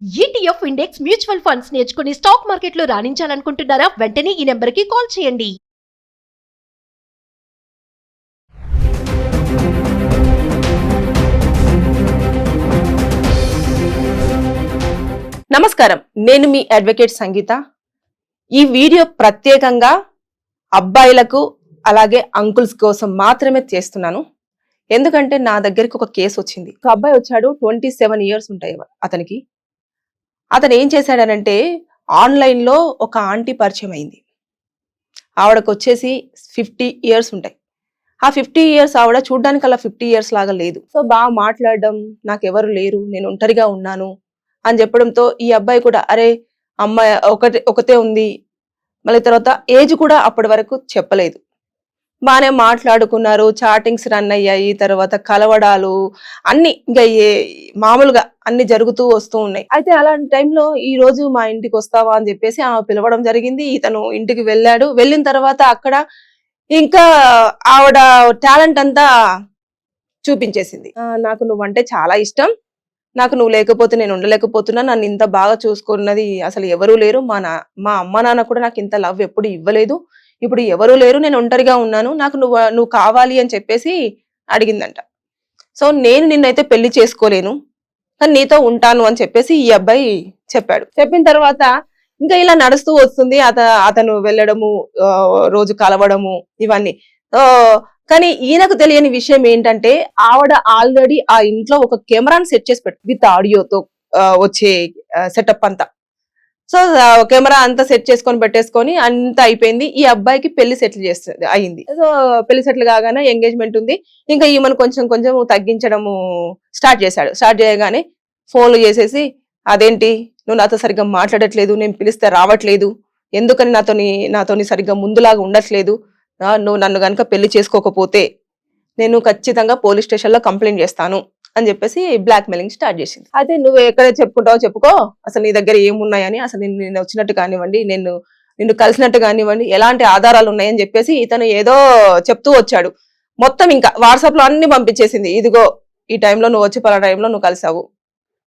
ETF index mutual funds నేర్చుకుని stock మార్కెట్లో రాణించాలనుకుంటున్నారా? వెంటనే ఈ నెంబర్కి కాల్ చేయండి. నమస్కారం, నేను మీ అడ్వకేట్ సంగీత. ఈ వీడియో ప్రత్యేకంగా అబ్బాయిలకు అలాగే అంకుల్స్ కోసం మాత్రమే చేస్తున్నాను. ఎందుకంటే నా దగ్గరికి ఒక కేసు వచ్చింది. ఒక అబ్బాయి వచ్చాడు, 27 ఇయర్స్ ఉంటాయి అతనికి. అతను ఏం చేశాడనంటే ఆన్లైన్ లో ఒక ఆంటీ పరిచయం అయింది. ఆవిడకు వచ్చేసి 50 ఇయర్స్ ఉంటాయి. ఆ 50 ఇయర్స్ ఆవిడ చూడ్డానికి అలా 50 ఇయర్స్ లాగా లేదు. సో బాగా మాట్లాడడం, నాకెవరు లేరు, నేను ఒంటరిగా ఉన్నాను అని చెప్పడంతో ఈ అబ్బాయి కూడా అరే అమ్మాయి ఒకతే ఉంది, మళ్ళీ తర్వాత ఏజ్ కూడా అప్పటి వరకు చెప్పలేదు. బాగానే మాట్లాడుకున్నారు, చాటింగ్స్ రన్ అయ్యాయి, తర్వాత కలవడాలు అన్ని ఇంకా మామూలుగా అన్ని జరుగుతూ వస్తూ ఉన్నాయి. అయితే అలాంటి టైంలో ఈ రోజు మా ఇంటికి వస్తావా అని చెప్పేసి ఆమె పిలవడం జరిగింది. ఇతను ఇంటికి వెళ్ళాడు. వెళ్ళిన తర్వాత అక్కడ ఇంకా ఆవిడ టాలెంట్ అంతా చూపించేసింది. నాకు నువ్వంటే చాలా ఇష్టం, నాకు నువ్వు లేకపోతే నేను ఉండలేకపోతున్నా, నన్ను ఇంత బాగా చూసుకున్నది అసలు ఎవరూ లేరు, మా అమ్మ నాన్న కూడా నాకు ఇంత లవ్ ఎప్పుడు ఇవ్వలేదు, ఇప్పుడు ఎవరూ లేరు, నేను ఒంటరిగా ఉన్నాను, నాకు నువ్వు కావాలి అని చెప్పేసి అడిగిందంట. సో నేను నిన్నైతే పెళ్లి చేసుకోలేను, కానీ నీతో ఉంటాను అని చెప్పేసి ఈ అబ్బాయి చెప్పాడు. చెప్పిన తర్వాత ఇంకా ఇలా నడుస్తూ వస్తుంది. అతను వెళ్ళడము, రోజు కలవడము, ఇవన్నీ. కానీ ఈయనకు తెలియని విషయం ఏంటంటే ఆవిడ ఆల్రెడీ ఆ ఇంట్లో ఒక కెమెరాని సెట్ చేసి పెట్టు విత్ ఆడియోతో వచ్చే సెటప్ అంతా. సో కెమెరా అంతా సెట్ చేసుకొని పెట్టేసుకొని అంతా అయిపోయింది. ఈ అబ్బాయికి పెళ్లి సెటిల్ చేస్తుంది అయింది. సో పెళ్లి సెటిల్ కాగానే ఎంగేజ్మెంట్ ఉంది. ఇంకా ఈమెను కొంచెం కొంచెం తగ్గించడము స్టార్ట్ చేశాడు. స్టార్ట్ చేయగానే ఫోన్లు చేసేసి అదేంటి నువ్వు నాతో సరిగ్గా మాట్లాడట్లేదు, నేను పిలిస్తే రావట్లేదు, ఎందుకని నాతోని సరిగ్గా ముందులాగా ఉండట్లేదు, నువ్వు నన్ను కనుక పెళ్లి చేసుకోకపోతే నేను ఖచ్చితంగా పోలీస్ స్టేషన్ లో కంప్లైంట్ చేస్తాను అని చెప్పేసి బ్లాక్ మెయిలింగ్ స్టార్ట్ చేసింది. అయితే నువ్వు ఎక్కడ చెప్పుకుంటావో చెప్పుకో, అసలు నీ దగ్గర ఏమున్నాయని, అసలు నేను వచ్చినట్టు కానివ్వండి, నిన్ను కలిసినట్టు కానివ్వండి, ఎలాంటి ఆధారాలు ఉన్నాయని చెప్పేసి ఇతను ఏదో చెప్తూ వచ్చాడు. మొత్తం ఇంకా వాట్సాప్ లో అన్ని పంపించేసింది. ఇదిగో ఈ టైంలో నువ్వు వచ్చి పలా టైంలో నువ్వు కలిసావు,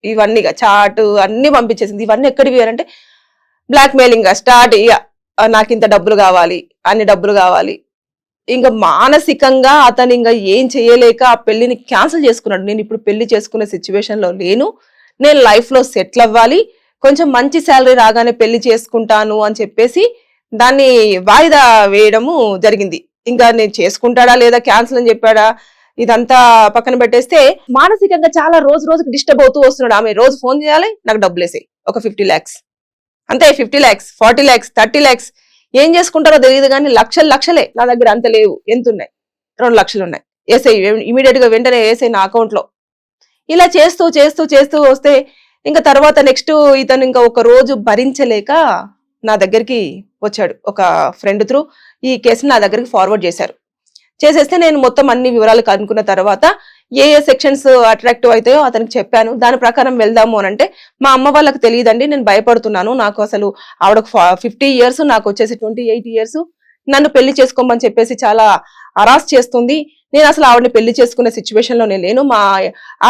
ఇవన్నీ చాట్ అన్ని పంపించేసింది. ఇవన్నీ ఎక్కడికి అంటే బ్లాక్ మెయిలింగ్ స్టార్ట్. నాకు ఇంత డబ్బులు కావాలి, అన్ని డబ్బులు కావాలి. ఇంకా మానసికంగా అతను ఇంకా ఏం చేయలేక ఆ పెళ్లిని క్యాన్సిల్ చేసుకున్నాడు. నేను ఇప్పుడు పెళ్లి చేసుకునే సిచ్యువేషన్ లో లేను, నేను లైఫ్ లో సెటిల్ అవ్వాలి, కొంచెం మంచి శాలరీ రాగానే పెళ్లి చేసుకుంటాను అని చెప్పేసి దాన్ని వాయిదా వేయడము జరిగింది. ఇంకా నేను చేసుకుంటాడా లేదా క్యాన్సిల్ అని చెప్పాడా ఇదంతా పక్కన పెట్టేస్తే మానసికంగా చాలా రోజుకి డిస్టర్బ్ అవుతూ వస్తున్నాడు. ఆమె రోజు ఫోన్ చేయాలి, నాకు డబ్బులు వేసాయి, ఒక 50 lakhs అంతే, 50 lakhs 40 lakhs 30 lakhs ఏం చేసుకుంటారో తెలియదు కానీ లక్షలే. నా దగ్గర అంత లేవు, ఎంత ఉన్నాయి, 2 లక్షలు ఉన్నాయి, వేసాయి, ఇమీడియట్ గా వెంటనే వేసాయి నా అకౌంట్ లో. ఇలా చేస్తూ వస్తే ఇంకా తర్వాత నెక్స్ట్ ఇతను ఇంకా ఒక రోజు భరించలేక నా దగ్గరికి వచ్చాడు. ఒక ఫ్రెండ్ త్రూ ఈ కేసుని నా దగ్గరికి ఫార్వర్డ్ చేసేస్తే నేను మొత్తం అన్ని వివరాలు కనుక్కున్న తర్వాత ఏ సెక్షన్స్ అట్రాక్టివ్ అవుతాయో అతనికి చెప్పాను. దాని ప్రకారం వెళ్దాము అని అంటే మా అమ్మ వాళ్ళకి తెలియదండి, నేను భయపడుతున్నాను, నాకు అసలు ఆవిడకు 50 ఇయర్స్, నాకు వచ్చేసి 28 ఇయర్స్, నన్ను పెళ్లి చేసుకోమని చెప్పేసి చాలా అరాస్ చేస్తుంది, నేను అసలు ఆవిడని పెళ్లి చేసుకునే సిచ్యువేషన్ లో నేను లేను, మా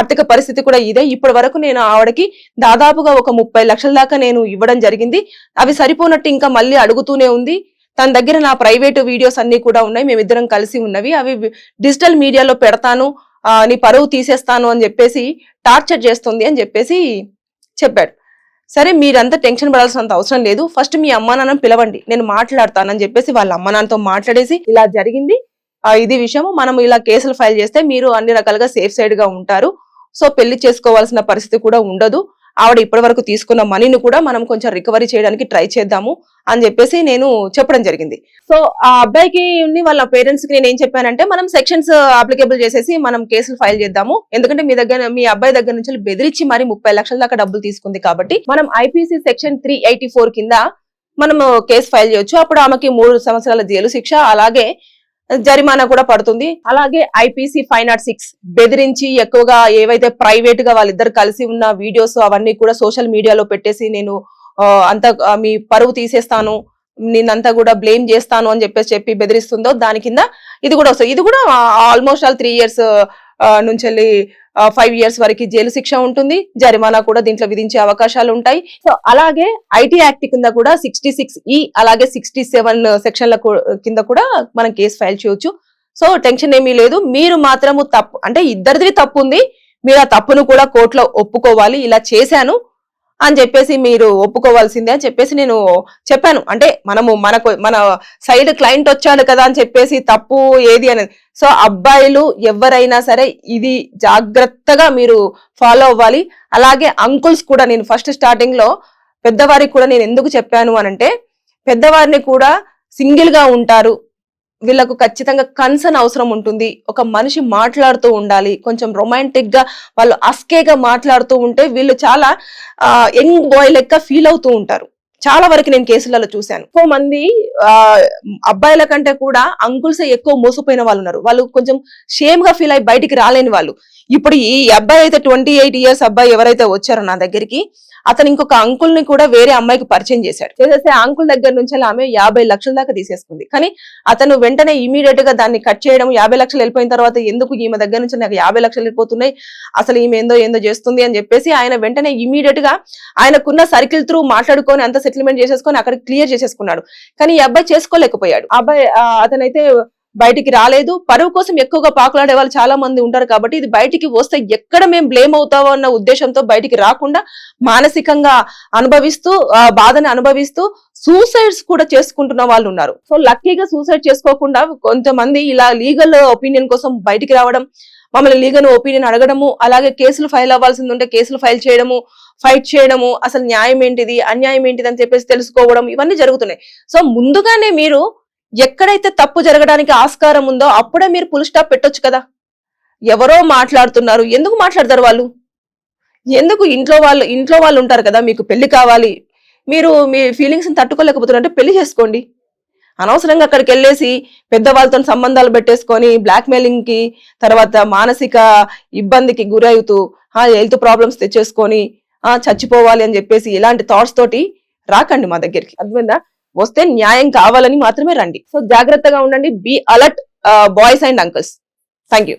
ఆర్థిక పరిస్థితి కూడా ఇదే, ఇప్పటి వరకు నేను ఆవిడకి దాదాపుగా ఒక 30 లక్షల దాకా నేను ఇవ్వడం జరిగింది, అవి సరిపోనట్టు ఇంకా మళ్ళీ అడుగుతూనే ఉంది, తన దగ్గర నా ప్రైవేట్ వీడియోస్ అన్ని కూడా ఉన్నాయి, మేమిద్దరం కలిసి ఉన్నవి, అవి డిజిటల్ మీడియాలో పెడతాను, నీ పరువు తీసేస్తాను అని చెప్పేసి టార్చర్ చేస్తుంది అని చెప్పేసి చెప్పాడు. సరే మీరంతా టెన్షన్ పడాల్సినంత అవసరం లేదు, ఫస్ట్ మీ అమ్మా నాన్నని పిలవండి, నేను మాట్లాడతానని చెప్పేసి వాళ్ళ అమ్మా నాన్నతో మాట్లాడేసి ఇలా జరిగింది, ఇది విషయము, మనం ఇలా కేసులు ఫైల్ చేస్తే మీరు అన్ని రకాలుగా సేఫ్ సైడ్ గా ఉంటారు, సో పెళ్లి చేసుకోవాల్సిన పరిస్థితి కూడా ఉండదు, ఆవిడ ఇప్పటి వరకు తీసుకున్న మనీని కూడా మనం కొంచెం రికవరీ చేయడానికి ట్రై చేద్దాము అని చెప్పేసి నేను చెప్పడం జరిగింది. సో ఆ అబ్బాయికి వాళ్ళ పేరెంట్స్ కి నేను ఏం చెప్పానంటే మనం సెక్షన్స్ అప్లికేబుల్ చేసేసి మనం కేసులు ఫైల్ చేద్దాము, ఎందుకంటే మీ అబ్బాయి దగ్గర నుంచి బెదిరించి మరి 30 లక్షల దాకా డబ్బులు తీసుకుంది కాబట్టి మనం ఐపీసీ సెక్షన్ 384 కింద మనం కేసు ఫైల్ చేయొచ్చు. అప్పుడు ఆమెకి 3 సంవత్సరాల జైలు శిక్ష, అలాగే జరిమానా కూడా పడుతుంది. అలాగే ఐపీసీ 506 బెదిరించి ఎక్కువగా ఏవైతే ప్రైవేట్ గా వాళ్ళిద్దరు కలిసి ఉన్న వీడియోస్ అవన్నీ కూడా సోషల్ మీడియాలో పెట్టేసి నేను అంతా మీ పరువు తీసేస్తాను, నేనంతా కూడా బ్లేమ్ చేస్తాను అని చెప్పి బెదిరిస్తుందో దాని కింద ఇది కూడా వస్తుంది. ఇది కూడా ఆల్మోస్ట్ 3 years నుంచి 5 years వరకు జైలు శిక్ష ఉంటుంది, జరిమానా కూడా దీంట్లో విధించే అవకాశాలు ఉంటాయి. సో అలాగే ఐటీ యాక్ట్ కింద కూడా 66E అలాగే 67 సెక్షన్ల కింద కూడా మనం కేసు ఫైల్ చేయొచ్చు. సో టెన్షన్ ఏమీ లేదు. మీరు మాత్రము తప్పు అంటే ఇద్దరిది తప్పు ఉంది, మీరు ఆ తప్పును కూడా కోర్టులో ఒప్పుకోవాలి. ఇలా చేశాను అని చెప్పేసి మీరు ఒప్పుకోవాల్సిందే అని చెప్పేసి నేను చెప్పాను. అంటే మన సైడ్ క్లయింట్ వచ్చాడు కదా అని చెప్పేసి తప్పు ఏది అనేది. సో అబ్బాయిలు ఎవరైనా సరే ఇది జాగ్రత్తగా మీరు ఫాలో అవ్వాలి. అలాగే అంకుల్స్ కూడా నేను ఫస్ట్ స్టార్టింగ్ లో పెద్దవారికి కూడా నేను ఎందుకు చెప్పాను అనంటే, పెద్దవారిని కూడా సింగిల్ గా ఉంటారు, వీళ్ళకు ఖచ్చితంగా కన్సర్న్ అవసరం ఉంటుంది. ఒక మనిషి మాట్లాడుతూ ఉండాలి, కొంచెం రొమాంటిక్ గా వాళ్ళు అస్కేగా మాట్లాడుతూ ఉంటే వీళ్ళు చాలా యంగ్ బాయ్ లెక్క ఫీల్ అవుతూ ఉంటారు. చాలా వరకు నేను కేసులలో చూశాను. ఎక్కువ మంది అబ్బాయిల కంటే కూడా అంకుల్స్ ఎక్కువ మోసపోయిన వాళ్ళు ఉన్నారు. వాళ్ళు కొంచెం షేమ్ గా ఫీల్ అయ్యి బయటికి రాలేని వాళ్ళు. ఇప్పుడు ఈ అబ్బాయి అయితే 28 years అబ్బాయి ఎవరైతే వచ్చారో నా దగ్గరికి, అతను ఇంకొక అంకుల్ ని కూడా వేరే అమ్మాయికి పరిచయం చేశాడు. చేసేస్తే ఆ అంకుల్ దగ్గర నుంచి ఆమె 50 లక్షల దాకా తీసేసుకుంది. కానీ అతను వెంటనే ఇమీడియట్ గా దాన్ని కట్ చేయడం, 50 లక్షలు వెళ్ళిపోయిన తర్వాత ఎందుకు ఈమె దగ్గర నుంచి నాకు 50 లక్షలు వెళ్ళిపోతున్నాయి, అసలు ఈమె ఏందో చేస్తుంది అని చెప్పేసి ఆయన వెంటనే ఇమీడియట్ గా ఆయనకున్న సర్కిల్ త్రూ మాట్లాడుకొని అంత సెటిల్మెంట్ చేసేసుకొని అక్కడ క్లియర్ చేసేసుకున్నాడు. కానీ ఈ అబ్బాయి చేసుకోలేకపోయాడు. అతనైతే బయటికి రాలేదు. పరువు కోసం ఎక్కువగా పాకులాడే వాళ్ళు చాలా మంది ఉంటారు. కాబట్టి ఇది బయటికి వస్తే ఎక్కడ మేము బ్లేమ్ అవుతామో అన్న ఉద్దేశంతో బయటికి రాకుండా మానసికంగా అనుభవిస్తూ బాధని అనుభవిస్తూ సూసైడ్స్ కూడా చేసుకుంటున్న వాళ్ళు ఉన్నారు. సో లక్కీగా సూసైడ్ చేసుకోకుండా కొంతమంది ఇలా లీగల్ ఒపీనియన్ కోసం బయటికి రావడం, మమ్మల్ని లీగల్ ఒపీనియన్ అడగడము, అలాగే కేసులు ఫైల్ అవ్వాల్సింది ఉంటే కేసులు ఫైల్ చేయడము, ఫైట్ చేయడము, అసలు న్యాయం ఏంటిది అన్యాయం ఏంటిది అని చెప్పేసి తెలుసుకోవడం, ఇవన్నీ జరుగుతున్నాయి. సో ముందుగానే మీరు ఎక్కడైతే తప్పు జరగడానికి ఆస్కారం ఉందో అప్పుడే మీరు ఫుల్ స్టాప్ పెట్టొచ్చు కదా. ఎవరో మాట్లాడుతున్నారు, ఎందుకు మాట్లాడతారు వాళ్ళు? ఎందుకు? ఇంట్లో వాళ్ళు ఉంటారు కదా, మీకు పెళ్లి కావాలి, మీరు మీ ఫీలింగ్స్ ని తట్టుకోలేకపోతున్నారంటే పెళ్లి చేసుకోండి. అనవసరంగా అక్కడికి వెళ్ళేసి పెద్దవాళ్ళతో సంబంధాలు పెట్టేసుకొని బ్లాక్ మెయిలింగ్ కి, తర్వాత మానసిక ఇబ్బందికి గురవుతూ హెల్త్ ప్రాబ్లమ్స్ తెచ్చేసుకొని చచ్చిపోవాలి అని చెప్పేసి ఇలాంటి థాట్స్ తోటి రాకండి మా దగ్గరికి. అర్థమైందా? వస్తే న్యాయం కావాలని మాత్రమే రండి. సో జాగ్రత్తగా ఉండండి. Be alert boys and uncles. Thank you.